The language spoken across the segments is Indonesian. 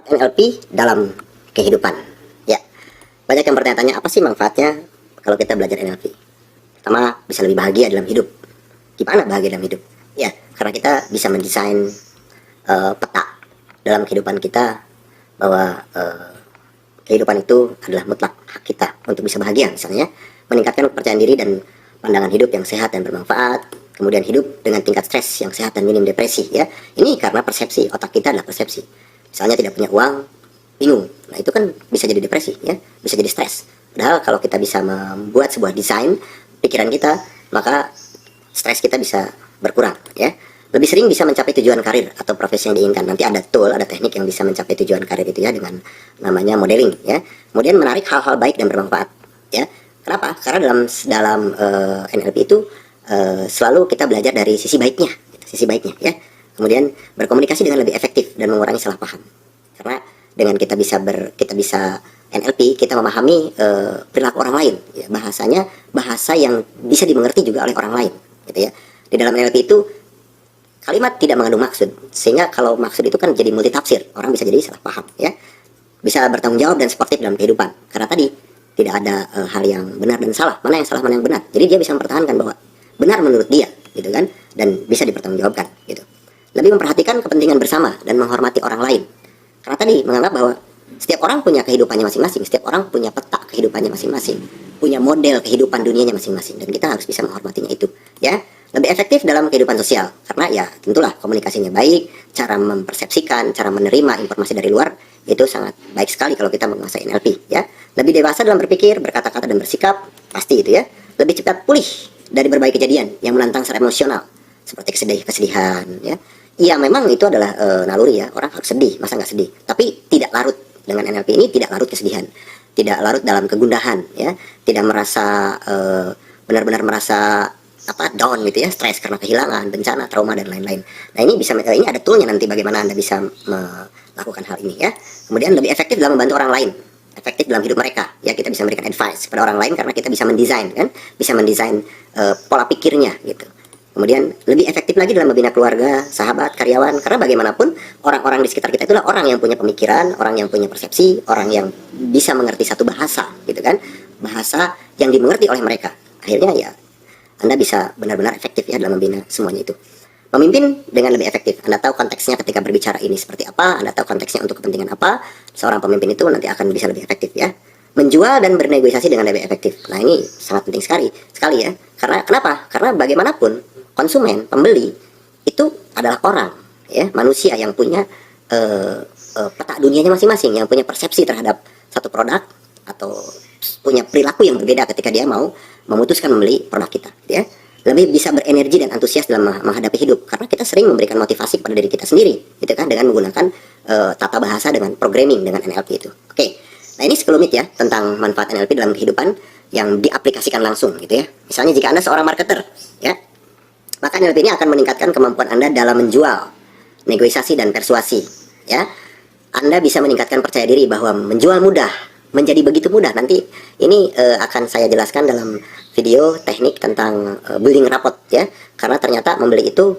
NLP dalam kehidupan. Ya, banyak yang bertanya-tanya apa sih manfaatnya kalau kita belajar NLP. Pertama, bisa lebih bahagia dalam hidup. Gimana bahagia dalam hidup? Ya, karena kita bisa mendesain peta dalam kehidupan kita bahwa kehidupan itu adalah mutlak hak kita untuk bisa bahagia, misalnya meningkatkan kepercayaan diri dan pandangan hidup yang sehat dan bermanfaat, kemudian hidup dengan tingkat stres yang sehat dan minim depresi. Ya, ini karena persepsi, otak kita adalah persepsi. Misalnya tidak punya uang, bingung, nah itu kan bisa jadi depresi, ya, bisa jadi stres. Padahal kalau kita bisa membuat sebuah desain pikiran kita, maka stres kita bisa berkurang, ya. Lebih sering bisa mencapai tujuan karir atau profesi yang diinginkan. Nanti ada tool, ada teknik yang bisa mencapai tujuan karir itu, ya, dengan namanya modeling, ya. Kemudian menarik hal-hal baik dan bermanfaat, ya. Kenapa? Karena dalam NLP itu selalu kita belajar dari sisi baiknya, ya. Kemudian berkomunikasi dengan lebih efektif dan mengurangi salah paham. Karena dengan kita bisa NLP, kita memahami perilaku orang lain, ya. Bahasanya bahasa yang bisa dimengerti juga oleh orang lain, gitu, ya. Di dalam NLP itu kalimat tidak mengandung maksud, sehingga kalau maksud itu kan jadi multitafsir, orang bisa jadi salah paham, ya. Bisa bertanggung jawab dan sportif dalam kehidupan, karena tadi tidak ada hal yang benar dan salah, mana yang salah mana yang benar. Jadi dia bisa mempertahankan bahwa benar menurut dia, gitu kan, dan bisa dipertanggungjawabkan, gitu. Lebih memperhatikan kepentingan bersama dan menghormati orang lain, karena tadi menganggap bahwa setiap orang punya kehidupannya masing-masing, setiap orang punya peta kehidupannya masing-masing, punya model kehidupan dunianya masing-masing, dan kita harus bisa menghormatinya itu, ya. Lebih efektif dalam kehidupan sosial, karena ya tentulah komunikasinya baik, cara mempersepsikan, cara menerima informasi dari luar itu sangat baik sekali kalau kita menguasai NLP, ya. Lebih dewasa dalam berpikir, berkata-kata dan bersikap, pasti itu, ya. Lebih cepat pulih dari berbagai kejadian yang menantang secara emosional, seperti kesedihan, ya. Iya, memang itu adalah naluri, ya, orang harus sedih, masa nggak sedih, tapi tidak larut. Dengan NLP ini tidak larut kesedihan, tidak larut dalam kegundahan, ya, tidak merasa benar-benar merasa down, gitu, ya, stres karena kehilangan, bencana, trauma dan lain-lain. Nah, ini ini ada toolnya nanti bagaimana Anda bisa melakukan hal ini, ya. Kemudian lebih efektif dalam membantu orang lain, efektif dalam hidup mereka, ya. Kita bisa memberikan advice kepada orang lain karena kita bisa mendesain, kan, bisa mendesain pola pikirnya, gitu. Kemudian lebih efektif lagi dalam membina keluarga, sahabat, karyawan, karena bagaimanapun orang-orang di sekitar kita itulah orang yang punya pemikiran, orang yang punya persepsi, orang yang bisa mengerti satu bahasa, gitu kan, bahasa yang dimengerti oleh mereka. Akhirnya ya Anda bisa benar-benar efektif, ya, dalam membina semuanya itu. Memimpin dengan lebih efektif. Anda tahu konteksnya ketika berbicara ini seperti apa, Anda tahu konteksnya untuk kepentingan apa. Seorang pemimpin itu nanti akan bisa lebih efektif, ya. Menjual dan bernegosiasi dengan lebih efektif. Nah, ini sangat penting sekali, ya. Karena kenapa? Karena bagaimanapun konsumen, pembeli itu adalah orang, ya, manusia yang punya peta dunianya masing-masing, yang punya persepsi terhadap satu produk atau punya perilaku yang berbeda ketika dia mau memutuskan membeli produk kita, ya. Lebih bisa berenergi dan antusias dalam menghadapi hidup, karena kita sering memberikan motivasi kepada diri kita sendiri, gitu kan, dengan menggunakan tata bahasa dengan programming dengan NLP itu. Oke. Nah, ini sekelumit, ya, tentang manfaat NLP dalam kehidupan yang diaplikasikan langsung, gitu, ya. Misalnya jika Anda seorang marketer, ya, maka NLP ini akan meningkatkan kemampuan Anda dalam menjual, negosiasi dan persuasi, ya. Anda bisa meningkatkan percaya diri bahwa menjual mudah, menjadi begitu mudah. Nanti ini akan saya jelaskan dalam video teknik tentang building rapport, ya. Karena ternyata membeli itu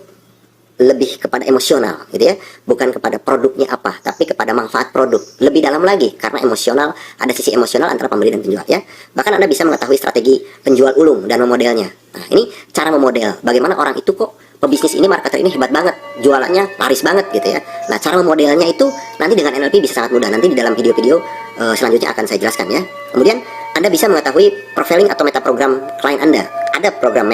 lebih kepada emosional, gitu, ya, bukan kepada produknya apa, tapi kepada manfaat produk. Lebih dalam lagi, karena emosional, ada sisi emosional antara pembeli dan penjual, ya. Bahkan Anda bisa mengetahui strategi penjual ulung dan memodelnya. Nah, ini cara memodel, bagaimana orang itu kok pebisnis ini, marketer ini hebat banget, jualannya laris banget, gitu, ya. Nah, cara memodelnya itu nanti dengan NLP bisa sangat mudah. Nanti di dalam video-video selanjutnya akan saya jelaskan, ya. Kemudian Anda bisa mengetahui profiling atau meta program klien Anda. Ada program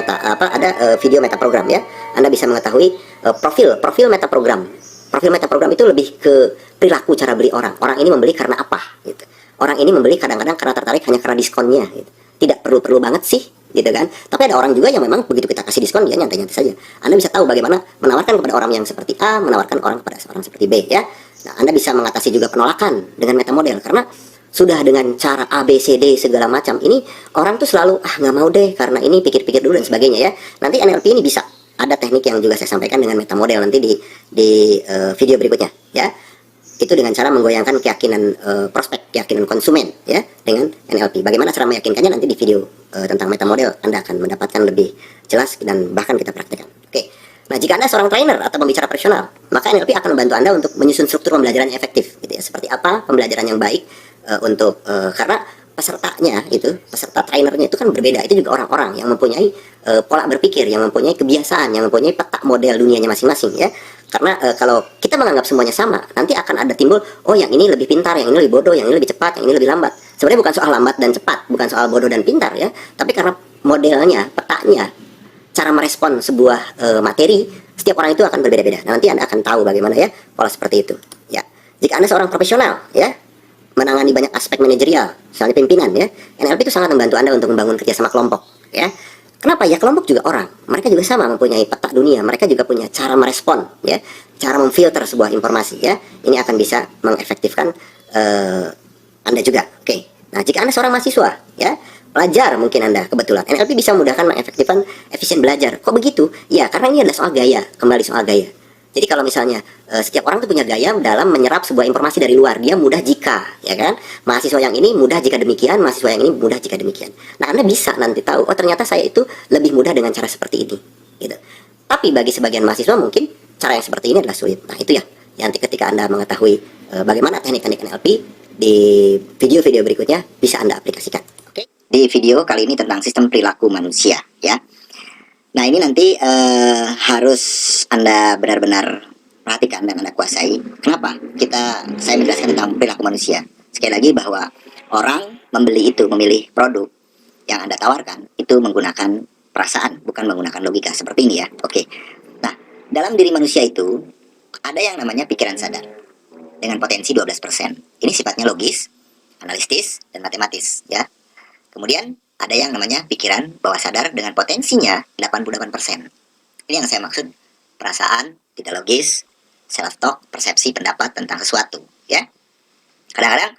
video meta program, ya. Anda bisa mengetahui profil meta program. Profil meta program itu lebih ke perilaku cara beli orang. Orang ini membeli karena apa, gitu. Orang ini membeli kadang-kadang karena tertarik hanya karena diskonnya, gitu. Tidak perlu banget sih, gitu kan. Tapi ada orang juga yang memang begitu kita kasih diskon dia nyantai-nyantai saja. Anda bisa tahu bagaimana menawarkan kepada orang yang seperti A, menawarkan orang kepada seorang seperti B, ya. Nah, Anda bisa mengatasi juga penolakan dengan meta model, karena sudah dengan cara A, B, C, D segala macam ini orang tuh selalu nggak mau deh karena ini, pikir-pikir dulu dan sebagainya, ya. Nanti NLP ini bisa ada teknik yang juga saya sampaikan dengan meta model nanti di video berikutnya, ya. Itu dengan cara menggoyangkan keyakinan prospek, keyakinan konsumen, ya, dengan NLP. Bagaimana cara meyakinkannya nanti di video tentang meta model Anda akan mendapatkan lebih jelas dan bahkan kita praktekkan. Oke. Nah, jika Anda seorang trainer atau pembicara profesional, maka NLP akan membantu Anda untuk menyusun struktur pembelajaran yang efektif, gitu ya. Seperti apa pembelajaran yang baik karena peserta trainernya itu kan berbeda. Itu juga orang-orang yang mempunyai pola berpikir, yang mempunyai kebiasaan, yang mempunyai peta model dunianya masing-masing ya. Karena kalau kita menganggap semuanya sama, nanti akan ada timbul, oh yang ini lebih pintar, yang ini lebih bodoh, yang ini lebih cepat, yang ini lebih lambat. Sebenarnya bukan soal lambat dan cepat, bukan soal bodoh dan pintar ya, tapi karena modelnya, petanya, cara merespon sebuah materi, setiap orang itu akan berbeda-beda. Nah, nanti Anda akan tahu bagaimana ya pola seperti itu. Ya, jika Anda seorang profesional, ya, menangani banyak aspek manajerial, misalnya pimpinan, ya, NLP itu sangat membantu Anda untuk membangun kerjasama kelompok. Ya, kenapa ya? Kelompok juga orang, mereka juga sama mempunyai peta dunia, mereka juga punya cara merespon, ya, cara memfilter sebuah informasi. Ya, ini akan bisa mengefektifkan Anda juga. Oke. Nah, jika Anda seorang mahasiswa, ya, pelajar mungkin Anda kebetulan, NLP bisa memudahkan mengefektifkan efisien belajar. Kok begitu? Ya, karena ini adalah soal gaya, kembali soal gaya. Jadi kalau misalnya setiap orang tuh punya gaya dalam menyerap sebuah informasi dari luar, dia mudah jika, ya kan? Mahasiswa yang ini mudah jika demikian, mahasiswa yang ini mudah jika demikian. Nah, Anda bisa nanti tahu, oh ternyata saya itu lebih mudah dengan cara seperti ini, gitu. Tapi bagi sebagian mahasiswa mungkin cara yang seperti ini adalah sulit. Nah, itu ya, nanti ketika Anda mengetahui bagaimana teknik-teknik NLP, di video-video berikutnya bisa Anda aplikasikan. Oke. Di video kali ini tentang sistem perilaku manusia, ya. Nah, ini nanti harus Anda benar-benar perhatikan dan Anda kuasai. Kenapa? Saya menjelaskan tentang perilaku manusia. Sekali lagi bahwa orang memilih produk yang Anda tawarkan itu menggunakan perasaan, bukan menggunakan logika seperti ini ya. Oke. Nah, dalam diri manusia itu ada yang namanya pikiran sadar dengan potensi 12%. Ini sifatnya logis, analitis, dan matematis ya. Kemudian ada yang namanya pikiran bawah sadar dengan potensinya 88%. Ini yang saya maksud perasaan, tidak logis, self-talk, persepsi, pendapat tentang sesuatu, ya. Kadang-kadang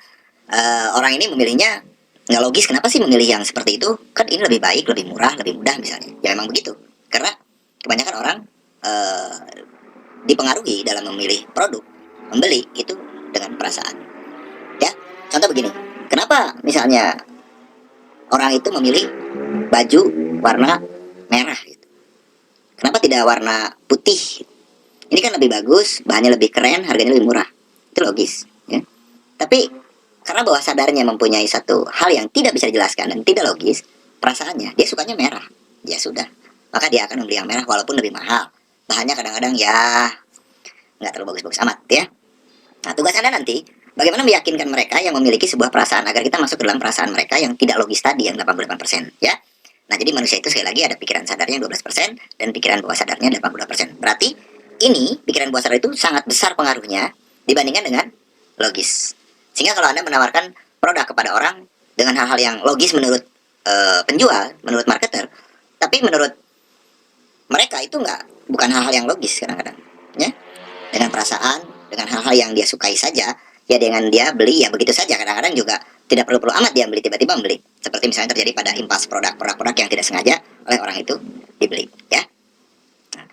orang ini memilihnya nggak logis. Kenapa sih memilih yang seperti itu? Kan ini lebih baik, lebih murah, lebih mudah misalnya. Ya memang begitu. Karena kebanyakan orang dipengaruhi dalam memilih produk, membeli itu dengan perasaan. Ya, contoh begini. Kenapa misalnya orang itu memilih baju warna merah gitu? Kenapa tidak warna putih? Ini kan lebih bagus, bahannya lebih keren, harganya lebih murah. Itu logis ya. Tapi karena bawah sadarnya mempunyai satu hal yang tidak bisa dijelaskan dan tidak logis, perasaannya dia sukanya merah. Ya sudah, maka dia akan membeli yang merah walaupun lebih mahal. Bahannya kadang-kadang ya nggak terlalu bagus-bagus amat ya. Nah, tugas Anda nanti bagaimana meyakinkan mereka yang memiliki sebuah perasaan agar kita masuk ke dalam perasaan mereka yang tidak logis tadi, yang 88% ya. Nah, jadi manusia itu sekali lagi ada pikiran sadarnya 12% dan pikiran bawah sadarnya 82%. Berarti ini pikiran bawah sadar itu sangat besar pengaruhnya dibandingkan dengan logis. Sehingga kalau Anda menawarkan produk kepada orang dengan hal-hal yang logis menurut penjual, menurut marketer, tapi menurut mereka itu bukan hal-hal yang logis kadang-kadang ya. Dengan perasaan, dengan hal-hal yang dia sukai saja, ya dengan dia beli ya begitu saja. Kadang-kadang juga tidak perlu amat dia beli, tiba-tiba membeli. Seperti misalnya terjadi pada impas produk-produk yang tidak sengaja oleh orang itu dibeli ya. Nah,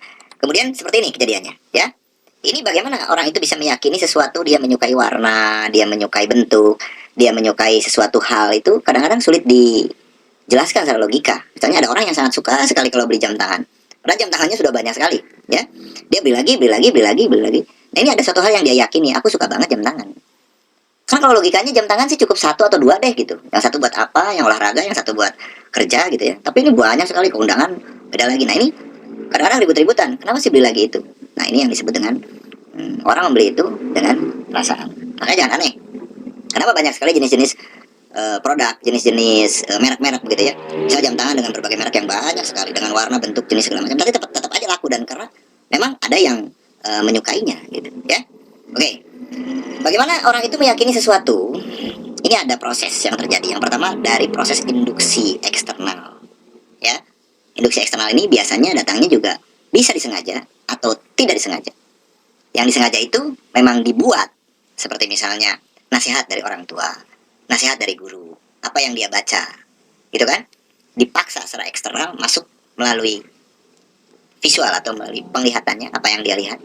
kemudian seperti ini kejadiannya ya. Ini bagaimana orang itu bisa meyakini sesuatu, dia menyukai warna, dia menyukai bentuk, dia menyukai sesuatu hal itu kadang-kadang sulit dijelaskan secara logika. Misalnya ada orang yang sangat suka sekali kalau beli jam tangan. Karena jam tangannya sudah banyak sekali ya. Dia beli lagi. Nah, ini ada satu hal yang dia yakini, aku suka banget jam tangan. Kan kalau logikanya jam tangan sih cukup 1 atau 2 deh gitu. Yang satu buat apa, yang olahraga, yang satu buat kerja gitu ya. Tapi ini banyak sekali keundangan, beda lagi. Nah, ini kadang-kadang ribut-ributan. Kenapa sih beli lagi itu? Nah, ini yang disebut dengan orang membeli itu dengan perasaan. Makanya jangan aneh. Kenapa banyak sekali jenis-jenis produk, jenis-jenis merek-merek begitu ya. Misalnya jam tangan dengan berbagai merek yang banyak sekali, dengan warna, bentuk, jenis segala macam, tapi tetap aja laku, dan karena memang ada yang menyukainya gitu ya. Oke. Bagaimana orang itu meyakini sesuatu? Ini ada proses yang terjadi. Yang pertama dari proses induksi eksternal ya. Induksi eksternal ini biasanya datangnya juga bisa disengaja atau tidak disengaja. Yang disengaja itu memang dibuat, seperti misalnya nasihat dari orang tua, nasihat dari guru, apa yang dia baca, gitu kan? Dipaksa secara eksternal masuk melalui visual atau melalui penglihatannya, apa yang dia lihat.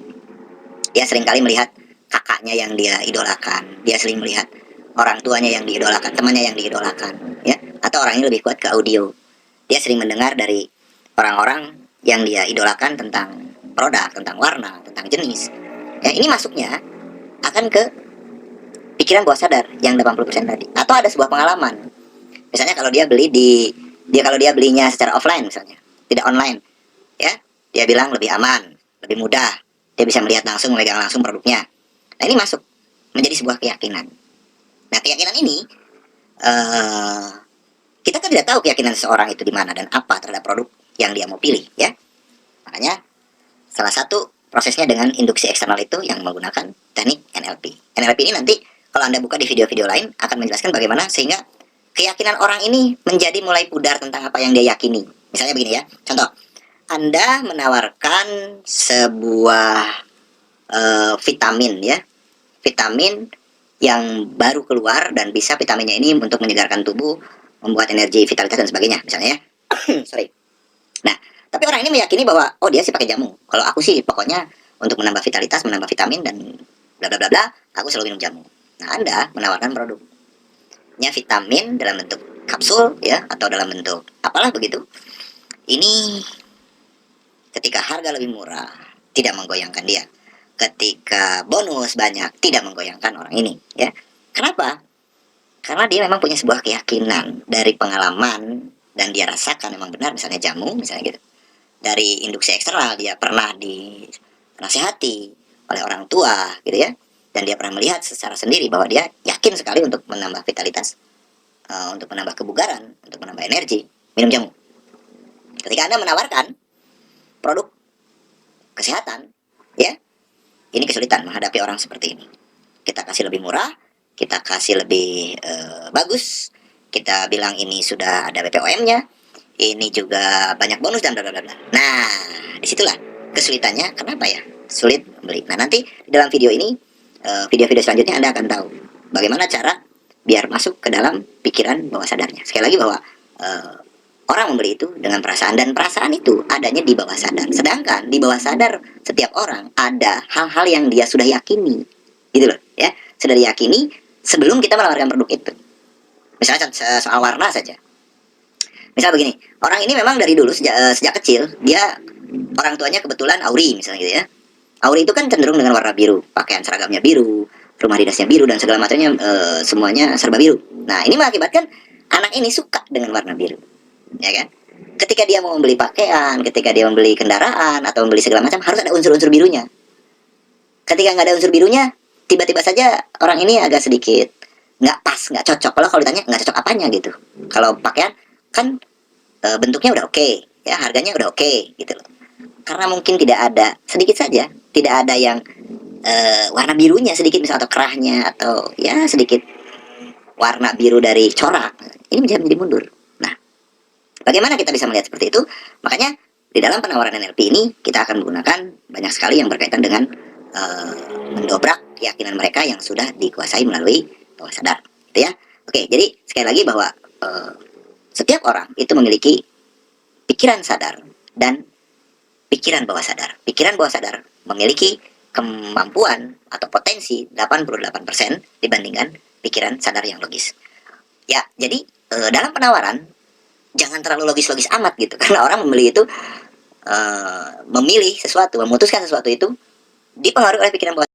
Dia seringkali melihat kakaknya yang dia idolakan, dia sering melihat orang tuanya yang diidolakan, temannya yang diidolakan, ya. Atau orangnya lebih kuat ke audio. Dia sering mendengar dari orang-orang yang dia idolakan tentang produk, tentang warna, tentang jenis. Ya, ini masuknya akan ke pikiran bawah sadar yang 80% tadi. Atau ada sebuah pengalaman. Misalnya kalau dia beli di kalau dia belinya secara offline misalnya, tidak online, ya. Dia bilang lebih aman, lebih mudah. Dia bisa melihat langsung, memegang langsung produknya. Nah, ini masuk menjadi sebuah keyakinan. Nah, keyakinan ini eh kita kan tidak tahu keyakinan seseorang itu di mana dan apa terhadap produk yang dia mau pilih, ya. Makanya salah satu prosesnya dengan induksi eksternal itu yang menggunakan teknik NLP. NLP ini nanti kalau Anda buka di video-video lain akan menjelaskan bagaimana sehingga keyakinan orang ini menjadi mulai pudar tentang apa yang dia yakini. Misalnya begini ya, contoh, Anda menawarkan sebuah vitamin ya, vitamin yang baru keluar dan bisa vitaminnya ini untuk menyegarkan tubuh, membuat energi, vitalitas dan sebagainya, misalnya ya. Sorry. Nah, tapi orang ini meyakini bahwa oh dia sih pakai jamu. Kalau aku sih pokoknya untuk menambah vitalitas, menambah vitamin dan bla bla bla bla, aku selalu minum jamu. Nah, Anda menawarkan produknya vitamin dalam bentuk kapsul ya atau dalam bentuk apalah begitu. Ini ketika harga lebih murah tidak menggoyangkan dia. Ketika bonus banyak tidak menggoyangkan orang ini ya. Kenapa? Karena dia memang punya sebuah keyakinan dari pengalaman dan dia rasakan memang benar misalnya jamu misalnya gitu. Dari induksi eksternal dia pernah dinasehati oleh orang tua gitu ya, dan dia pernah melihat secara sendiri bahwa dia yakin sekali untuk menambah vitalitas, untuk menambah kebugaran, untuk menambah energi, minum jamu. Ketika Anda menawarkan produk kesehatan ya, ini kesulitan menghadapi orang seperti ini. Kita kasih lebih murah, kita kasih lebih bagus, kita bilang ini sudah ada BPOM-nya, ini juga banyak bonus dan bla bla bla. Nah, disitulah kesulitannya. Kenapa ya sulit membeli? Nah, nanti dalam video ini, video-video selanjutnya Anda akan tahu bagaimana cara biar masuk ke dalam pikiran bawah sadarnya. Sekali lagi bahwa eh, orang membeli itu dengan perasaan dan perasaan itu adanya di bawah sadar. Sedangkan di bawah sadar setiap orang ada hal-hal yang dia sudah yakini, gitu loh, ya. Sudah diyakini sebelum kita menawarkan produk itu. Misalnya soal warna saja. Misal begini, orang ini memang dari dulu sejak kecil dia orang tuanya kebetulan Auri misalnya gitu ya. Auri itu kan cenderung dengan warna biru, pakaian seragamnya biru, rumah dinasnya biru dan segala macamnya semuanya serba biru. Nah, ini mengakibatkan anak ini suka dengan warna biru, ya kan? Ketika dia mau membeli pakaian, ketika dia membeli kendaraan atau membeli segala macam harus ada unsur-unsur birunya. Ketika nggak ada unsur birunya, tiba-tiba saja orang ini agak sedikit nggak pas, nggak cocok. Kalau ditanya nggak cocok apanya gitu. Kalau pakaian kan bentuknya udah oke, ya harganya udah oke gitu loh. Karena mungkin tidak ada sedikit saja, tidak ada yang warna birunya sedikit misal atau kerahnya atau ya sedikit warna biru dari corak, ini menjadi mundur. Nah, bagaimana kita bisa melihat seperti itu? Makanya di dalam penawaran NLP ini kita akan menggunakan banyak sekali yang berkaitan dengan uh, mendobrak keyakinan mereka yang sudah dikuasai melalui bawah sadar, gitu ya. Oke, jadi sekali lagi bahwa setiap orang itu memiliki pikiran sadar dan pikiran bawah sadar. Pikiran bawah sadar memiliki kemampuan atau potensi 88% dibandingkan pikiran sadar yang logis. Ya, jadi dalam penawaran jangan terlalu logis-logis amat gitu karena orang membeli itu memilih sesuatu, memutuskan sesuatu itu dipengaruhi oleh pikiran bawah.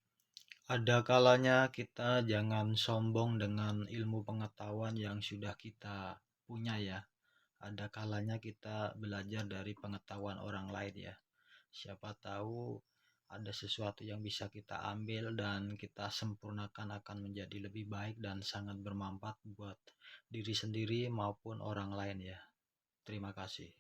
Ada kalanya kita jangan sombong dengan ilmu pengetahuan yang sudah kita punya ya. Ada kalanya kita belajar dari pengetahuan orang lain ya. Siapa tahu ada sesuatu yang bisa kita ambil dan kita sempurnakan akan menjadi lebih baik dan sangat bermanfaat buat diri sendiri maupun orang lain ya. Terima kasih.